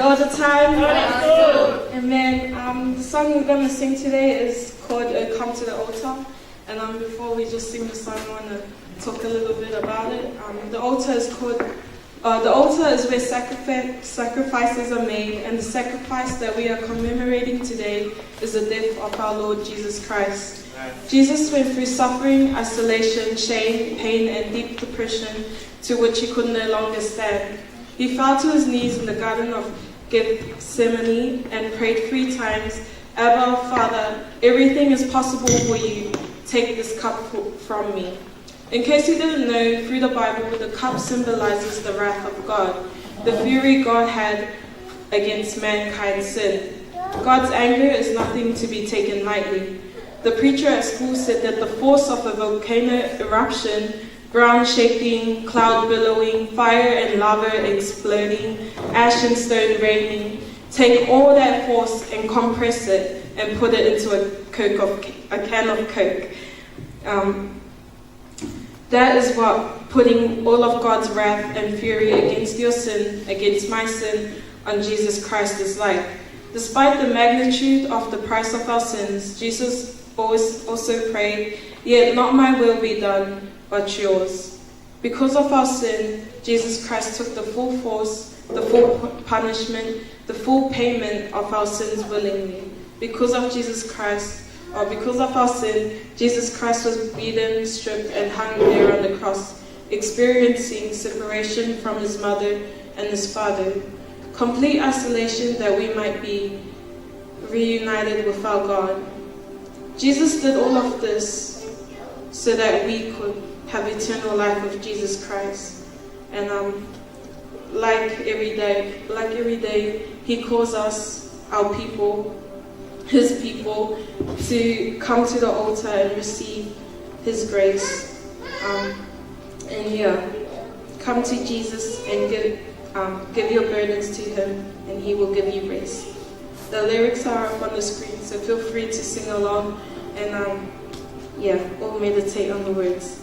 all the time? Amen. The song we're going to sing today is called Come to the Altar. And before we just sing the song, I want to talk a little bit about it. The altar is where sacrifices are made, and the sacrifice that we are commemorating today is the death of our Lord Jesus Christ. Jesus went through suffering, isolation, shame, pain, and deep depression to which he could no longer stand. He fell to his knees in the Garden of Gethsemane and prayed 3 times, Abba, Father, everything is possible for you. Take this cup from me. In case you didn't know, through the Bible, the cup symbolizes the wrath of God, the fury God had against mankind's sin. God's anger is nothing to be taken lightly. The preacher at school said that the force of a volcano eruption, ground shaking, cloud billowing, fire and lava exploding, ash and stone raining, take all that force and compress it and put it into a can of Coke. That is what putting all of God's wrath and fury against your sin, against my sin, on Jesus Christ is like. Despite the magnitude of the price of our sins, Jesus also prayed, yet not my will be done, but yours. Because of our sin, Jesus Christ took the full force, the full punishment, the full payment of our sins willingly. Because of our sin, Jesus Christ was beaten, stripped, and hung there on the cross, experiencing separation from his mother and his father, complete isolation that we might be reunited with our God. Jesus did all of this so that we could have eternal life with Jesus Christ. And like every day, he calls us, our people, his people, to come to the altar and receive his grace. Come to Jesus and give your burdens to him, and he will give you rest. The lyrics are up on the screen, so feel free to sing along, and we'll meditate on the words.